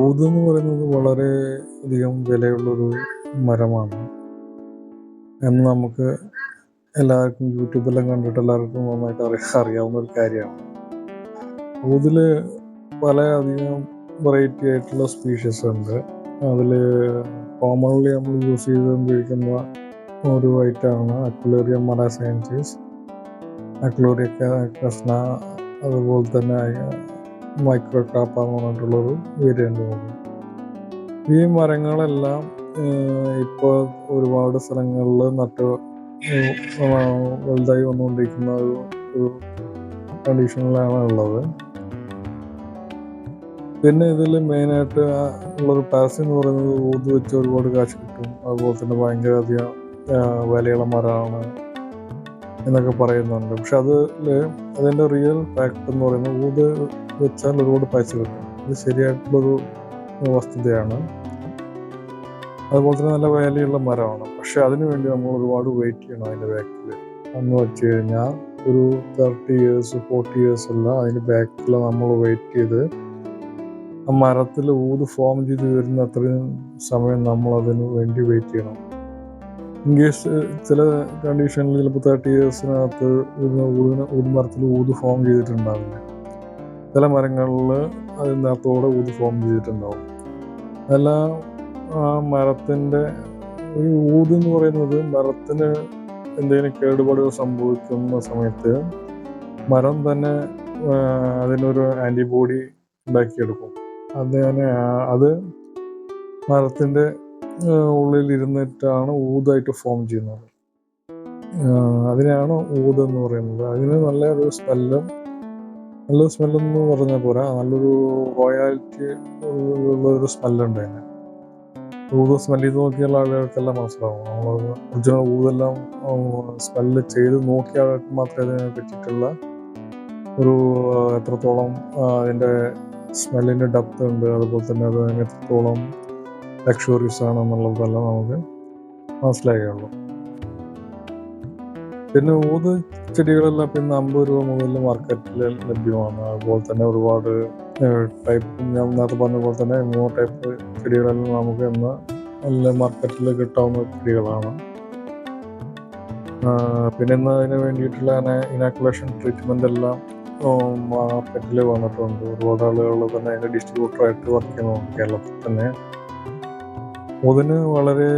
ഊത് എന്ന് പറയുന്നത് വളരെ അധികം വിലയുള്ളൊരു മരമാണ് എന്ന് നമുക്ക് എല്ലാവർക്കും യൂട്യൂബെല്ലാം കണ്ടിട്ട് എല്ലാവർക്കും നന്നായിട്ട് അറിയാവുന്ന ഒരു കാര്യമാണ്. ഊതിൽ പല അധികം വെറൈറ്റി ആയിട്ടുള്ള സ്പീഷീസ് ഉണ്ട്. അതിൽ കോമൺലി നമ്മൾ യൂസ് ചെയ്തുകൊണ്ടിരിക്കുന്ന ഒരു ഐറ്റമാണ് അക്വേറിയം മലാസെൻസിസ്, അക്വേറിയ കസ്ന, അതുപോലെ തന്നെ മൈക്രോ കാപ്പ എന്ന് പറഞ്ഞിട്ടുള്ളൊരു വേരിയൻ്റ് ഉണ്ട്. ഈ മരങ്ങളെല്ലാം ഇപ്പോൾ ഒരുപാട് സ്ഥലങ്ങളിൽ വലുതായി വന്നുകൊണ്ടിരിക്കുന്ന ഒരു കണ്ടീഷനിലാണ് ഉള്ളത്. പിന്നെ ഇതിൽ മെയിനായിട്ട് ഉള്ളൊരു പാസി എന്ന് പറയുന്നത് ഊത് വെച്ച് ഒരുപാട് കാശ് കിട്ടും, അതുപോലെ തന്നെ ഭയങ്കര അധികം വിലയുള്ള മരമാണ് എന്നൊക്കെ പറയുന്നുണ്ട്. പക്ഷെ അതിൻ്റെ റിയൽ ഫാക്ട് എന്ന് പറയുന്നത് ഊത് വെച്ചാൽ ഒരുപാട് പൈസ കിട്ടും. ഇത് ശരിയായിട്ടുള്ളൊരു വസ്തുതയാണ്. അതുപോലെ തന്നെ നല്ല വിലയുള്ള മരമാണ്. പക്ഷെ അതിനു വേണ്ടി നമ്മൾ ഒരുപാട് വെയിറ്റ് ചെയ്യണം അതിൻ്റെ ബാക്കിൽ. എന്ന് വെച്ച് കഴിഞ്ഞാൽ ഒരു 30 years 40 years അല്ല, അതിൻ്റെ ബാക്കിൽ നമ്മൾ വെയിറ്റ് ചെയ്ത് ആ മരത്തിൽ ഊത് ഫോം ചെയ്ത് വരുന്ന അത്രയും സമയം നമ്മൾ അതിന് വേണ്ടി വെയിറ്റ് ചെയ്യണം. ഇൻ കേസ് ചില കണ്ടീഷനിൽ ചിലപ്പോൾ 30 yearsനകത്ത് ഊത് മരത്തിൽ ഊത് ഫോം ചെയ്തിട്ടുണ്ടാവില്ല. ചില മരങ്ങളിൽ അതിനകത്തോടെ ഊത് ഫോം ചെയ്തിട്ടുണ്ടാവും. അതെല്ലാം ആ മരത്തിൻ്റെ ഈ ഊത് എന്ന് പറയുന്നത് മരത്തിന് എന്തെങ്കിലും കേടുപാടുകൾ സംഭവിക്കുന്ന സമയത്ത് മരം തന്നെ അതിനൊരു ആൻറ്റിബോഡി ഉണ്ടാക്കിയെടുക്കും. അത് മരത്തിൻ്റെ ഉള്ളിൽ ഇരുന്നിട്ടാണ് ഊതായിട്ട് ഫോം ചെയ്യുന്നത്. അതിനാണ് ഊത് എന്ന് പറയുന്നത്. അതിന് നല്ലൊരു സ്മെല്ലെന്ന് പറഞ്ഞാൽ പോരാ, നല്ലൊരു റോയാലിറ്റി ഉള്ളൊരു സ്മെല്ലുണ്ട് അതിന്. ഊത് സ്മെല്ല് ചെയ്ത് നോക്കിയുള്ള ആളുകൾക്കെല്ലാം മനസ്സിലാവും. നമ്മൾ ഒറിജിനൽ ഊതെല്ലാം സ്മെല്ല് ചെയ്ത് നോക്കിയ ആൾക്ക് മാത്രമേ അതിനെ പറ്റിയിട്ടുള്ള ഒരു എത്രത്തോളം അതിൻ്റെ സ്മെല്ലിൻ്റെ ഡെപ്ത് ഉണ്ട്, അതുപോലെ തന്നെ അത് എത്രത്തോളം ലക്ഷറീസ് ആണെന്നുള്ളതെല്ലാം നമുക്ക് മനസ്സിലാകുകയുള്ളൂ. പിന്നെ ഊത് ചെടികളെല്ലാം പിന്നെ 50 രൂപ മുതൽ മാർക്കറ്റിൽ ലഭ്യമാണ്. അതുപോലെ തന്നെ ഒരുപാട് ടൈപ്പ്, ഞാൻ നേരത്തെ പറഞ്ഞ പോലെ തന്നെ 3 ടൈപ്പ് ചെടികളെല്ലാം നമുക്ക് ഇന്ന് നല്ല മാർക്കറ്റിൽ കിട്ടാവുന്ന ചെടികളാണ്. പിന്നെ ഇന്ന് അതിന് വേണ്ടിയിട്ടുള്ള ഇനാക്കുലേഷൻ ട്രീറ്റ്മെൻ്റ് എല്ലാം മാർക്കറ്റിൽ വന്നിട്ടുണ്ട്. ഒരുപാട് ആളുകൾ തന്നെ അതിൻ്റെ ഡിസ്ട്രിബ്യൂട്ടറായിട്ട് വർക്ക് ചെയ്യുന്നുണ്ട് കേരളത്തിൽ തന്നെ. ഊതിന് വളരെ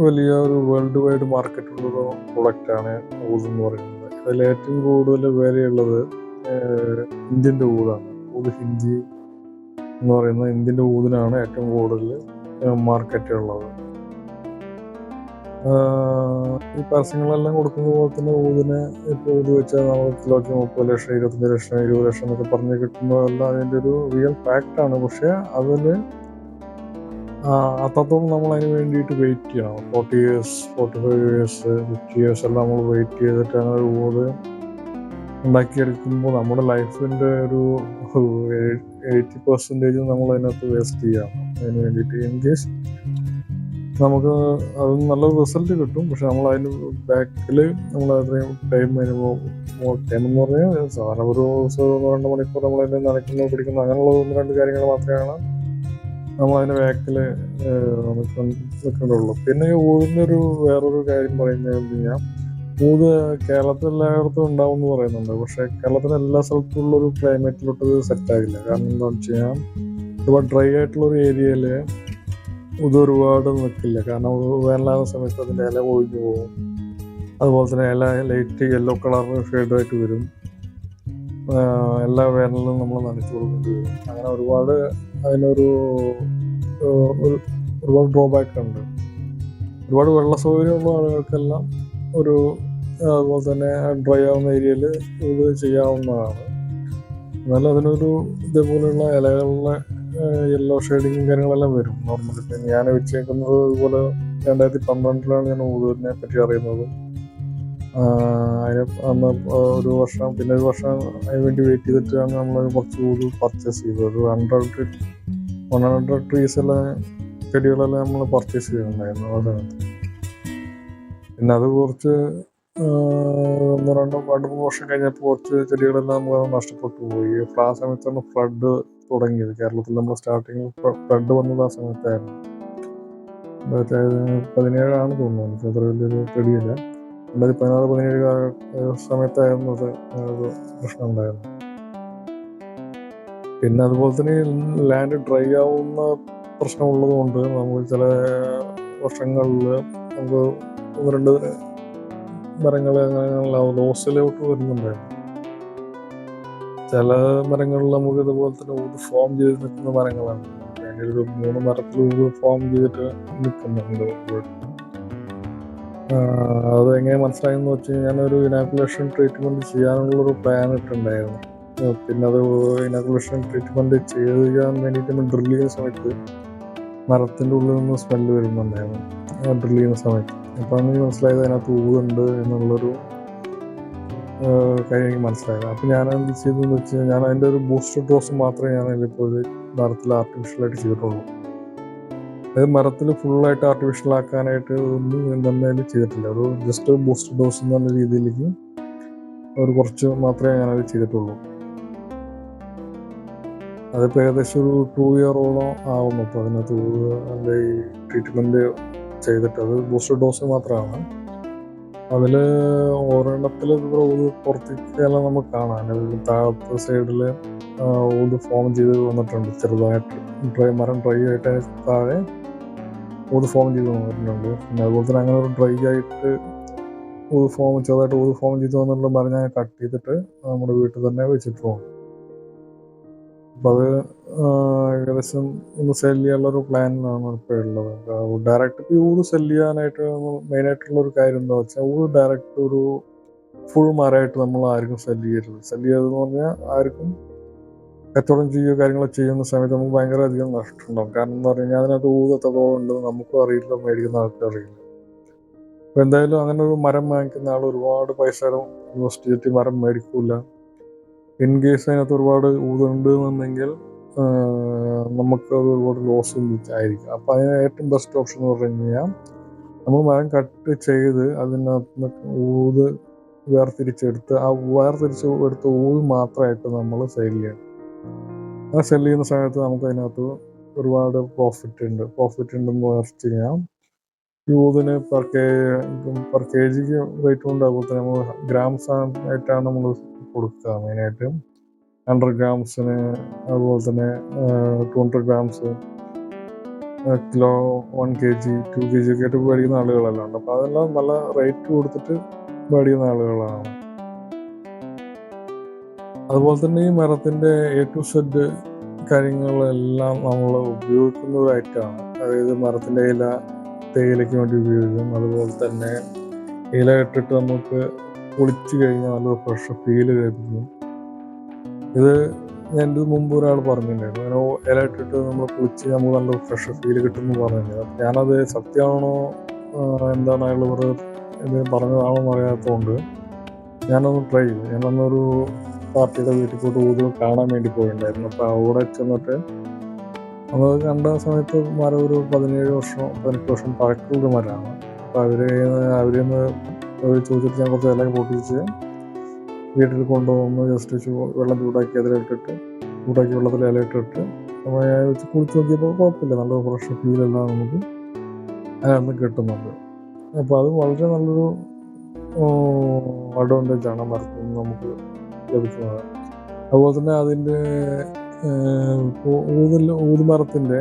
വലിയ ഒരു വേൾഡ് വൈഡ് മാർക്കറ്റുള്ളൊരു പ്രൊഡക്റ്റാണ് ഊത് എന്ന് പറയുന്നത്. അതിൽ ഏറ്റവും കൂടുതൽ വിലയുള്ളത് ഇന്ത്യൻ്റെ ഊതാണ്. ഊത് ഹിന്ദി എന്ന് പറയുന്ന ഇന്ത്യൻ്റെ ഊതിനാണ് ഏറ്റവും കൂടുതൽ മാർക്കറ്റ് ഉള്ളത്. ഈ പരസ്യങ്ങളെല്ലാം കൊടുക്കുന്ന പോലെ തന്നെ ഊതിന് ഇപ്പോൾ ഊത് വെച്ചാൽ നമ്മൾ കിലോയ്ക്ക് 30 ലക്ഷം 25 ലക്ഷം 20 ലക്ഷം എന്നൊക്കെ പറഞ്ഞ് കിട്ടുന്നതെല്ലാം അതിൻ്റെ ഒരു റിയൽ ഫാക്റ്റാണ്. പക്ഷേ അതിൽ അത്രത്തോളം നമ്മൾ അതിന് വേണ്ടിയിട്ട് വെയിറ്റ് ചെയ്യണം. 40 years 45 years 50 years എല്ലാം നമ്മൾ വെയിറ്റ് ചെയ്തിട്ടാണ് ഒരു ഊത് ഉണ്ടാക്കിയെടുക്കുമ്പോൾ നമ്മുടെ ലൈഫിൻ്റെ ഒരു 80% നമ്മൾ അതിനകത്ത് വേസ്റ്റ് ചെയ്യണം അതിന് വേണ്ടിയിട്ട്. ഇൻ കേസ് നമുക്ക് അത് നല്ല റിസൾട്ട് കിട്ടും, പക്ഷെ നമ്മൾ അതിന് ബാക്കിൽ നമ്മൾ അത്രയും ടൈം എന്ന് പറഞ്ഞാൽ സാധാരണ ഒരു 2 മണിക്കൂർ നമ്മൾ അതിനെ നനയ്ക്കുന്നു പിടിക്കുന്നു അങ്ങനെയുള്ള 1-2 കാര്യങ്ങൾ മാത്രമാണ് നമ്മളതിന് ബാക്കിൽ നിൽക്കേണ്ടതുള്ളൂ. പിന്നെ ഈ ഊതിൻ്റെ വേറൊരു കാര്യം പറയുന്നത് കഴിഞ്ഞാൽ ഊത് കേരളത്തിൽ എല്ലായിടത്തും ഉണ്ടാവും എന്ന് പറയുന്നുണ്ട്. പക്ഷേ കേരളത്തിലെ എല്ലാ സ്ഥലത്തുള്ളൊരു ക്ലൈമറ്റിലോട്ട് സെറ്റാകില്ല. കാരണം എന്താണെന്ന് വെച്ച് കഴിഞ്ഞാൽ ഒരുപാട് ഡ്രൈ ആയിട്ടുള്ളൊരു ഏരിയയിൽ ഇത് ഒരുപാട് നിൽക്കില്ല. കാരണം വേനലാകുന്ന സമയത്ത് അതിൻ്റെ ഇല ഒഴിഞ്ഞു പോകും. അതുപോലെ തന്നെ ഇല ലൈറ്റ് യെല്ലോ കളറിന് ഷെയ്ഡായിട്ട് വരും. എല്ലാ വേനലിലും നമ്മൾ നനച്ചു കൊടുക്കേണ്ടി വരും. അങ്ങനെ ഒരുപാട് അതിനൊരു ഒരുപാട് ഡ്രോബാക്ക് ഉണ്ട്. ഒരുപാട് വെള്ള സൗകര്യമുള്ള ആളുകൾക്കെല്ലാം അതുപോലെ തന്നെ ഡ്രൈ ആവുന്ന ഏരിയയിൽ ഇത് ചെയ്യാവുന്നതാണ്. എന്നാലും അതിനൊരു ഇതേപോലെയുള്ള ഇലകളിലെ യെല്ലോ ഷെയ്ഡിങ്ങും കാര്യങ്ങളെല്ലാം വരും നോർമലി. ഞാൻ വെച്ചേക്കുന്നത് ഇതുപോലെ 2012 ഞാൻ ഊതിനെ പറ്റി അറിയുന്നതും അതിന് അന്ന് ഒരു വർഷം പിന്നെ ഒരു വർഷം അതിന് വേണ്ടി വെയിറ്റ് ചെയ്തിട്ടാണ് നമ്മൾ കുറച്ച് ഊത് പർച്ചേസ് ചെയ്തത്. ഒരു 100 ട്രീസ് എല്ലാം ചെടികളെല്ലാം നമ്മൾ പർച്ചേസ് ചെയ്തിട്ടുണ്ടായിരുന്നു ആ സമയത്ത്. പിന്നെ അത് കുറച്ച് 1-2-3 വർഷം കഴിഞ്ഞപ്പോൾ കുറച്ച് ചെടികളെല്ലാം നമുക്ക് നഷ്ടപ്പെട്ടു പോയി. ആ സമയത്താണ് ഫ്ലഡ് തുടങ്ങിയത്. കേരളത്തിൽ നമ്മൾ സ്റ്റാർട്ടിങ്ങിൽ ഫ്ലഡ് വന്നത് ആ സമയത്തായിരുന്നു. 2017 തോന്നുന്നു, എനിക്ക് അത്ര വലിയൊരു പിടിയില്ല. 2016-17 സമയത്തായിരുന്നു അത് ഒരു പ്രശ്നം ഉണ്ടായിരുന്നു. പിന്നെ അതുപോലെ തന്നെ ലാൻഡ് ഡ്രൈ ആവുന്ന പ്രശ്നമുള്ളത് കൊണ്ട് നമുക്ക് ചില വർഷങ്ങളിൽ നമുക്ക് 1-2 മരങ്ങൾ അങ്ങനെ ലോസിലോട്ട് വരുന്നുണ്ടായിരുന്നു. ചില മരങ്ങളിൽ നമുക്ക് ഇതുപോലെ തന്നെ ഊത് ഫോം ചെയ്ത് നിൽക്കുന്ന മരങ്ങളാണ്. അതിൻ്റെ ഒരു 3 മരത്തിൽ ഊത് ഫോം ചെയ്തിട്ട് നിൽക്കുന്നുണ്ട്. അത് എങ്ങനെ മനസ്സിലായെന്ന് വെച്ച് കഴിഞ്ഞാൽ ഞാനൊരു ഇനാക്കുലേഷൻ ട്രീറ്റ്മെൻറ്റ് ചെയ്യാനുള്ളൊരു പ്ലാൻ ഇട്ടുണ്ടായിരുന്നു. പിന്നെ അത് ഇനാക്കുലേഷൻ ട്രീറ്റ്മെൻറ്റ് ചെയ്യാൻ വേണ്ടിയിട്ട് നമ്മൾ ഡ്രിൽ ചെയ്യുന്ന സമയത്ത് മരത്തിൻ്റെ ഉള്ളിൽ നിന്ന് സ്മെല്ല് വരുന്നുണ്ടായിരുന്നു ഡ്രിൽ ചെയ്യുന്ന സമയത്ത്. അപ്പോൾ അങ്ങനെ മനസ്സിലായത് അതിനകത്ത് ഊതുണ്ട് എന്നുള്ളൊരു കാര്യം എനിക്ക് മനസ്സിലായത്. അപ്പോൾ ഞാൻ എന്ത് ചെയ്തതെന്ന് വെച്ച് കഴിഞ്ഞാൽ ഞാൻ അതിൻ്റെ ഒരു ബൂസ്റ്റർ ഡോസ് മാത്രമേ ഞാൻ അതിലിപ്പോൾ മരത്തിൽ ആർട്ടിഫിഷ്യലായിട്ട് ചെയ്തിട്ടുള്ളൂ. അതായത് മരത്തിൽ ഫുള്ളായിട്ട് ആർട്ടിഫിഷ്യൽ ആക്കാനായിട്ട് ഒന്നും തന്നെ ചെയ്തിട്ടില്ല. ഒരു ജസ്റ്റ് ബൂസ്റ്റർ ഡോസ് എന്ന് പറഞ്ഞ രീതിയിലേക്ക് ഒരു കുറച്ച് മാത്രമേ ഞാനത് ചെയ്തിട്ടുള്ളൂ. അതിപ്പോൾ ഏകദേശം ഒരു 2 ഇയറോളം ആവുന്നു ഇപ്പോൾ അതിനകത്ത് അതിൻ്റെ ഈ ട്രീറ്റ്മെൻറ്റ് ചെയ്തിട്ട്. അത് ബൂസ്റ്റർ ഡോസ് മാത്രമാണ്. അതിൽ ഒരെണ്ണത്തിൽ ഊത് പുറത്തേക്കെല്ലാം നമുക്ക് കാണാം. താഴത്തെ സൈഡിൽ ഊത് ഫോം ചെയ്ത് വന്നിട്ടുണ്ട് ചെറുതായിട്ട്. മരം ഡ്രൈ ആയിട്ട് താഴെ ഊത് ഫോം ചെയ്ത് വന്നിട്ടുണ്ട്. പിന്നെ അതുപോലെ തന്നെ അങ്ങനെ ഒരു ഡ്രൈ ആയിട്ട് ചെറുതായിട്ട് ഊത് ഫോം ചെയ്ത് വന്നിട്ടുള്ള മരം ഞാൻ കട്ട് ചെയ്തിട്ട് നമ്മുടെ വീട്ടിൽ തന്നെ വെച്ചിട്ട് പോകും. അപ്പോൾ അത് ഏകദേശം ഒന്ന് സെല് ചെയ്യാനുള്ളൊരു പ്ലാനിലാണ് ഇപ്പോൾ ഉള്ളത്. ഡയറക്റ്റ് ഇപ്പോൾ ഊത് സെല് ചെയ്യാനായിട്ട് മെയിനായിട്ടുള്ളൊരു കാര്യം എന്താ വെച്ചാൽ ഊത് ഡയറക്റ്റ് ഒരു ഫുൾ മരമായിട്ട് നമ്മൾ ആർക്കും സെല് ചെയ്തതെന്ന് പറഞ്ഞാൽ ആർക്കും കച്ചവടം ചെയ്യുകയോ കാര്യങ്ങളോ ചെയ്യുന്ന സമയത്ത് നമുക്ക് ഭയങ്കര അധികം നഷ്ടമുണ്ടാകും. കാരണം എന്ന് പറഞ്ഞു കഴിഞ്ഞാൽ അതിനകത്ത് ഊത് എത്രത്തോളം ഉണ്ട് നമുക്കും അറിയില്ല, മേടിക്കുന്ന ആൾക്കും അറിയില്ല. അപ്പോൾ എന്തായാലും അങ്ങനെ ഒരു മരം വാങ്ങിക്കുന്ന ആൾ ഒരുപാട് പൈസ ഇൻവെസ്റ്റ് ചെയ്തിട്ട് മരം മേടിക്കില്ല. ഇൻ കേസ് അതിനകത്ത് ഒരുപാട് ഊതുണ്ട് എന്നുണ്ടെങ്കിൽ നമുക്കത് ഒരുപാട് ലോസ് ആയിരിക്കും. അപ്പോൾ അതിന് ഏറ്റവും ബെസ്റ്റ് ഓപ്ഷൻ എന്ന് പറഞ്ഞു കഴിഞ്ഞാൽ നമ്മൾ മരം കട്ട് ചെയ്ത് അതിനകത്ത് ഊത് വേർതിരിച്ചെടുത്ത് ആ എടുത്ത ഊത് മാത്രമായിട്ട് നമ്മൾ സെയിൽ ചെയ്യണം. ആ സെല് ചെയ്യുന്ന സമയത്ത് നമുക്ക് അതിനകത്ത് ഒരുപാട് പ്രോഫിറ്റ് ഉണ്ടെന്ന് വെച്ച് കഴിഞ്ഞാൽ ഈ ഊതിന് പെർ കെ ജിക്ക് റേറ്റ് കൊണ്ട്. അതുപോലെ തന്നെ നമ്മൾ ഗ്രാംസ് ആയിട്ടാണ് നമ്മൾ കൊടുക്കുക. മെയിനായിട്ട് 100 ഗ്രാംസിന് അതുപോലെ തന്നെ 200 ഗ്രാംസ് കിലോ 1 kg 2 kg ഒക്കെ ആയിട്ട് മേടിക്കുന്ന ആളുകളെല്ലാം ഉണ്ട്. അപ്പോൾ അതെല്ലാം നല്ല റേറ്റ് കൊടുത്തിട്ട് മേടിക്കുന്ന ആളുകളാണ്. അതുപോലെ തന്നെ ഈ മരത്തിൻ്റെ A to Z കാര്യങ്ങളെല്ലാം നമ്മൾ ഉപയോഗിക്കുന്നതായിട്ടാണ്. അതായത് മരത്തിൻ്റെ ഇല തേയിലയ്ക്ക് വേണ്ടി ഉപയോഗിക്കും. അതുപോലെ തന്നെ ഇല ഇട്ടിട്ട് നമുക്ക് പൊളിച്ച് കഴിഞ്ഞാൽ നല്ലൊരു ഫ്രഷ് ഫീല് ലഭിക്കും. ഇത് എൻ്റെ മുമ്പ് ഒരാൾ പറഞ്ഞിട്ടുണ്ടായിരുന്നു, അങ്ങനെ ഇല ഇട്ടിട്ട് നമ്മൾ പൊളിച്ച് നമുക്ക് നല്ലൊരു ഫ്രഷ് ഫീല് കിട്ടുമെന്ന് പറഞ്ഞിട്ടുണ്ടായിരുന്നു. ഞാനത് സത്യമാണോ എന്താണ് അയാൾ പറഞ്ഞതാണോ എന്ന് അറിയാത്തതുകൊണ്ട് ഞാനൊന്ന് ട്രൈ ചെയ്തു. ഞാനൊന്നൊരു പാർട്ടിയുടെ വീട്ടിൽ പോയിട്ട് ഊത് കാണാൻ വേണ്ടി പോയിട്ടുണ്ടായിരുന്നു. അപ്പോൾ അവിടെ ചെന്നിട്ട് നമ്മൾ കണ്ട സമയത്ത് മരം ഒരു 18 വർഷം പഴക്കമുള്ള മരമാണ്. അപ്പോൾ അവരിന്ന് ചോദിച്ചിട്ട് ഞാൻ കുറച്ച് ഇല പൊട്ടിച്ച് വീട്ടിൽ കൊണ്ടുവന്ന് ജസ്റ്റ് വെള്ളം ചൂടാക്കി ചൂടാക്കി വെള്ളത്തിൽ ഇല ഇട്ടിട്ട് നമ്മൾ വെച്ച് കുളിച്ച് നോക്കിയപ്പോൾ കുഴപ്പമില്ല, നല്ല ഫ്രഷ് ഫീലെല്ലാം നമുക്ക് അതിനകത്ത് കിട്ടുന്നുണ്ട്. അപ്പോൾ അത് വളരെ നല്ലൊരു അഡ്വാൻറ്റേജാണ് മരത്തിൽ നിന്ന് നമുക്ക് ലഭിക്കുന്നത്. അതുപോലെ തന്നെ അതിൻ്റെ ഊതുമരത്തിൻ്റെ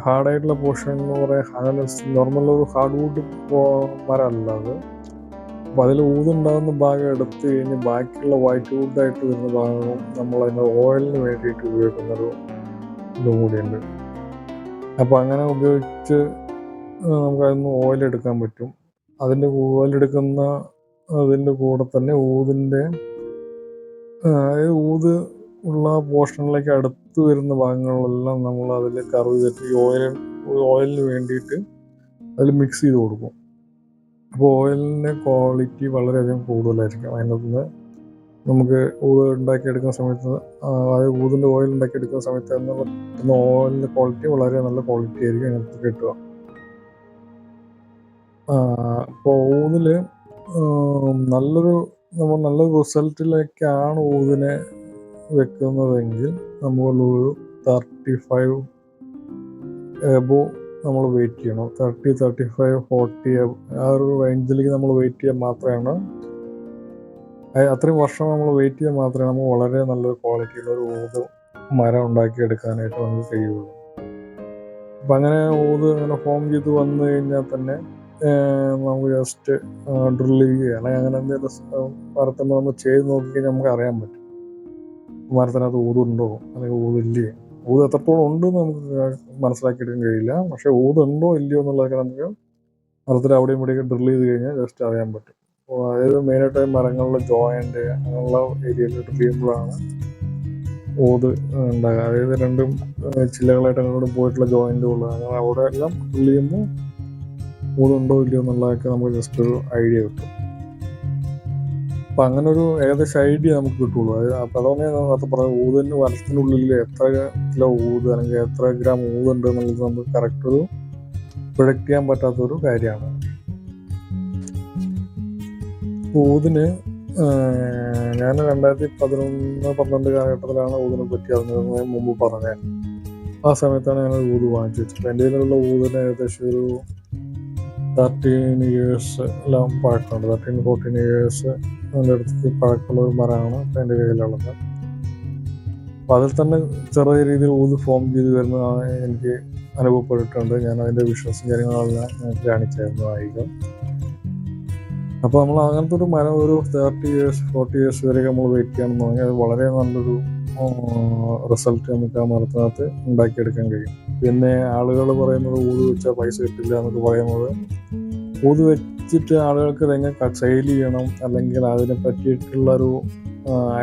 ഹാർഡായിട്ടുള്ള പോർഷൻ എന്ന് പറയാൻ നോർമൽ ഒരു ഹാർഡ് വുഡ് മരമല്ല അത്. അപ്പോൾ അതിൽ ഊതുണ്ടാകുന്ന ഭാഗം എടുത്ത് കഴിഞ്ഞ് ബാക്കിയുള്ള വൈറ്റ് വുഡായിട്ട് വരുന്ന ഭാഗവും നമ്മൾ അതിൻ്റെ ഓയിലിന് വേണ്ടിയിട്ട് ഉപയോഗിക്കുന്നൊരു ഇതും കൂടിയുണ്ട്. അപ്പോൾ അങ്ങനെ ഉപയോഗിച്ച് നമുക്കതിന് ഓയിലെടുക്കാൻ പറ്റും. അതിൻ്റെ കൂടെ തന്നെ അതായത് ഊത് ഉള്ള പോർഷനിലേക്ക് അടുത്ത് വരുന്ന ഭാഗങ്ങളെല്ലാം നമ്മൾ അതിൽ കർവ് ചെയ്തിട്ട് ഈ ഓയിലിന് വേണ്ടിയിട്ട് അതിൽ മിക്സ് ചെയ്ത് കൊടുക്കും. അപ്പോൾ ഓയിലിൻ്റെ ക്വാളിറ്റി വളരെയധികം കൂടുതലായിരിക്കും. അതിനകത്ത് നമുക്ക് ഊത് ഉണ്ടാക്കിയെടുക്കുന്ന സമയത്ത് അതായത് ഊതിൻ്റെ ഓയിൽ ഉണ്ടാക്കിയെടുക്കുന്ന സമയത്ത് കിട്ടുന്ന ഓയിലിൻ്റെ ക്വാളിറ്റി വളരെ നല്ല ക്വാളിറ്റി ആയിരിക്കും അതിനകത്ത് കിട്ടുക. അപ്പോൾ ഊതിൽ നല്ലൊരു റിസൾട്ടിലേക്കാണ് ഊതിനെ വെക്കുന്നതെങ്കിൽ നമ്മളൊരു 35 എബോ നമ്മൾ വെയിറ്റ് ചെയ്യണം. 30, 35, 40 ആ ഒരു റേഞ്ചിലേക്ക് നമ്മൾ വെയിറ്റ് ചെയ്യാൻ മാത്രമാണ്, അത്രയും വർഷം നമ്മൾ വെയിറ്റ് ചെയ്യാൻ മാത്രമേ നമുക്ക് വളരെ നല്ലൊരു ക്വാളിറ്റിയുള്ള ഒരു ഊത് മരം ഉണ്ടാക്കിയെടുക്കാനായിട്ട് നമുക്ക് കഴിയുള്ളൂ. അപ്പം അങ്ങനെ ഊത് അങ്ങനെ ഫോം ചെയ്ത് വന്നു കഴിഞ്ഞാൽ തന്നെ നമുക്ക് ജസ്റ്റ് ഡ്രില്ല് ചെയ്യുക അല്ലെങ്കിൽ അങ്ങനെ എന്തെങ്കിലും മരത്തുമ്പോൾ നമ്മൾ ചെയ്ത് നോക്കിക്കഴിഞ്ഞാൽ നമുക്ക് അറിയാൻ പറ്റും മരത്തിനകത്ത് ഊതുണ്ടോ അല്ലെങ്കിൽ ഊതില്ലേ. ഊത് എത്രത്തോളം ഉണ്ടെന്ന് നമുക്ക് മനസ്സിലാക്കിയെടുക്കാൻ കഴിയില്ല, പക്ഷെ ഊതുണ്ടോ ഇല്ലയോ എന്നുള്ളതൊക്കെ നമുക്ക് മരത്തിൽ അവിടെയും ഇവിടെയൊക്കെ ഡ്രില്ല് ചെയ്ത് കഴിഞ്ഞാൽ ജസ്റ്റ് അറിയാൻ പറ്റും. അപ്പോൾ അതായത് മെയിനായിട്ട് മരങ്ങളിലെ ജോയിൻ്റ് അങ്ങനെയുള്ള ഏരിയയിൽ ഡ്രില്ല് ചെയ്യുമ്പോഴാണ് ഊത് ഉണ്ടാകുക. അതായത് രണ്ടും ചില്ലകളായിട്ട് അങ്ങോട്ട് പോയിട്ടുള്ള ജോയിൻ്റുകൾ അങ്ങനെ അവിടെ എല്ലാം ഡ്രില്ല് ചെയ്യുമ്പോൾ ഊതുണ്ടോ ഇല്ലയോ എന്നുള്ളതൊക്കെ നമുക്ക് ജസ്റ്റ് ഒരു ഐഡിയ കിട്ടും. അപ്പം അങ്ങനെ ഒരു ഏകദേശം ഐഡിയ നമുക്ക് കിട്ടുള്ളൂ. അപ്പം അതാണ് ഞാൻ നേരത്തെ പറഞ്ഞത്, ഊതിൻ്റെ മരത്തിനുള്ളിൽ എത്ര കിലോ ഊത് അല്ലെങ്കിൽ എത്ര ഗ്രാം ഊതുണ്ട് എന്നുള്ളത് നമുക്ക് കറക്റ്റ് ഒരു പ്രൊഡക്റ്റ് ചെയ്യാൻ പറ്റാത്തൊരു കാര്യമാണ്. ഊതിന് ഞാൻ 2011-12 കാലഘട്ടത്തിലാണ് ഊതിനെ പറ്റി അറിഞ്ഞത് മുമ്പ് പറഞ്ഞത്. ആ സമയത്താണ് ഞാൻ ഊത് വാങ്ങിച്ചു വെച്ചത്. എൻ്റെ കയ്യിലുള്ള ഊതിന് ഏകദേശം ഒരു 13 ഇയേഴ്സ് എല്ലാം പഴക്കമുണ്ട്. 13-14 ഇയേഴ്സ് അതിൻ്റെ അടുത്തേക്ക് പഴക്കമുള്ള ഒരു മരമാണ് ഇപ്പം എൻ്റെ കയ്യിലുള്ളത്. അപ്പം അതിൽ തന്നെ ചെറിയ രീതിയിൽ ഊത് ഫോം ചെയ്ത് വരുന്ന എനിക്ക് അനുഭവപ്പെട്ടിട്ടുണ്ട്. ഞാൻ അതിൻ്റെ വിഷ്വൽസും കാര്യങ്ങളെല്ലാം ഞങ്ങൾക്ക് കാണിച്ചായിരുന്നതായിരിക്കും. അപ്പോൾ നമ്മൾ അങ്ങനത്തെ ഒരു മരം ഒരു 30 ഇയേഴ്സ് 40 ഇയേഴ്സ് വരെയൊക്കെ നമ്മൾ വെയിറ്റ് ചെയ്യണമെന്ന് പറഞ്ഞാൽ അത് വളരെ നല്ലൊരു റിസൾട്ട് നമുക്ക് ആ മരത്തിനകത്ത് ഉണ്ടാക്കിയെടുക്കാൻ കഴിയും. പിന്നെ ആളുകൾ പറയുന്നത് ഊത് വെച്ചാൽ പൈസ കിട്ടില്ല എന്നൊക്കെ പറയുന്നത്, ഊത് വെച്ചിട്ട് ആളുകൾക്ക് ഇതെങ്ങനെ സെയിൽ ചെയ്യണം അല്ലെങ്കിൽ അതിനെ പറ്റിയിട്ടുള്ളൊരു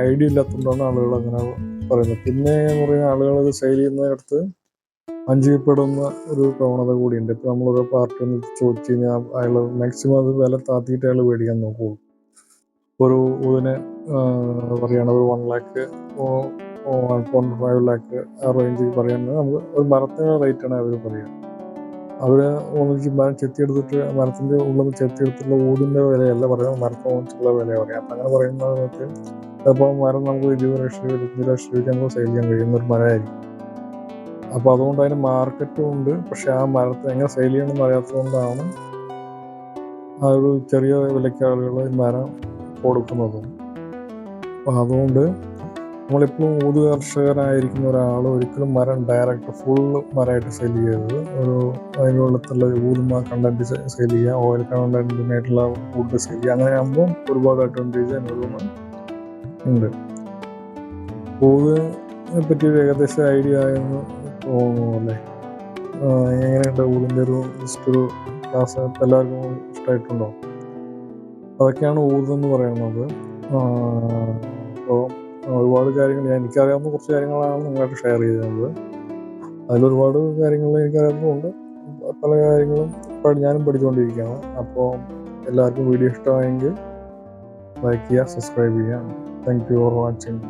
ഐഡിയ ഇല്ലാത്തതുകൊണ്ടാണ് ആളുകൾ അങ്ങനെ പറയുന്നത്. പിന്നെ എന്ന് പറയുന്ന ആളുകൾ അത് സെയിൽ ചെയ്യുന്നിടത്ത് വഞ്ചിക്കപ്പെടുന്ന ഒരു പ്രവണത കൂടിയുണ്ട്. ഇപ്പോൾ നമ്മളൊരു പാർട്ടി ഒന്ന് ചോദിച്ചു കഴിഞ്ഞാൽ അയാൾ മാക്സിമം അത് വില താത്തിയിട്ട് അയാൾ മേടിക്കാൻ നോക്കുകയുള്ളൂ. ഒരു ഊതിന് പറയുകയാണെങ്കിൽ ഒരു 1 lakh 1.5 lakh ആ റേഞ്ചിൽ പറയുകയാണെങ്കിൽ നമുക്ക് ഒരു മരത്തിൻ്റെ റേറ്റാണ് അവർ പറയുക. അവർ ഒന്നിച്ച് മരം ചെത്തിയെടുത്തിട്ട് മരത്തിൻ്റെ ഉള്ളിൽ ചെത്തിയെടുത്തുള്ള ഊതിൻ്റെ വിലയല്ല പറയുക, മരത്തിന് ഒന്നിച്ചുള്ള വില പറയാം. അപ്പം അങ്ങനെ പറയുന്ന സമയത്ത് ചിലപ്പോൾ മരം നമുക്ക് 20 ലക്ഷം 25 ലക്ഷം രൂപയ്ക്ക് നമുക്ക് സെയിൽ ചെയ്യാൻ കഴിയുന്നൊരു മരമായിരിക്കും. അപ്പോൾ അതുകൊണ്ട് അതിന് മാർക്കറ്റും ഉണ്ട്. പക്ഷെ ആ മരത്തെ എങ്ങനെ സെയിൽ ചെയ്യണമെന്ന് അറിയാത്തത് കൊണ്ടാണ് ആ ഒരു ചെറിയ വിലയ്ക്ക് ആളുകൾ മരം കൊടുക്കുന്നതും. അപ്പം അതുകൊണ്ട് നമ്മളിപ്പോഴും ഊത് കർഷകനായിരിക്കുന്ന ഒരാൾ ഒരിക്കലും മരം ഡയറക്റ്റ് ഫുള്ള് മരമായിട്ട് സെയിൽ ചെയ്യരുത്. ഒരു അതിനുള്ളിലുള്ള ഊതുമ കണ്ടൻറ്റ് സെയിൽ ചെയ്യുക, ഓയിൽ കണ്ടൻറ്റിനായിട്ടുള്ള ഫുഡ് സെയിൽ ചെയ്യുക. അങ്ങനെ ആകുമ്പോൾ ഒരുപാട് അഡ്വാൻറ്റേജ് അതിനൊന്നും ഉണ്ട്. ഊതിനെ പറ്റി ഒരു ഏകദേശം ഐഡിയ ആയെന്ന് തോന്നുന്നു അല്ലേ? എങ്ങനെയുണ്ട് ഊതിൻ്റെ ഒരു ജസ്റ്റ് ഒരു ക്ലാസ് എല്ലാവർക്കും ഇഷ്ടമായിട്ടുണ്ടോ? അതൊക്കെയാണ് ഊതെന്ന് പറയുന്നത്. അപ്പോൾ ഒരുപാട് കാര്യങ്ങൾ എനിക്കറിയാവുന്ന കുറച്ച് കാര്യങ്ങളാണ് നിങ്ങളായിട്ട് ഷെയർ ചെയ്യുന്നത്. അതിലൊരുപാട് കാര്യങ്ങൾ എനിക്കറിയാവുന്നതുകൊണ്ട് പല കാര്യങ്ങളും ഞാനും പഠിച്ചുകൊണ്ടിരിക്കുകയാണ്. അപ്പോൾ എല്ലാവർക്കും വീഡിയോ ഇഷ്ടമായെങ്കിൽ ലൈക്ക് ചെയ്യുക, സബ്സ്ക്രൈബ് ചെയ്യുക. Thank you for watching.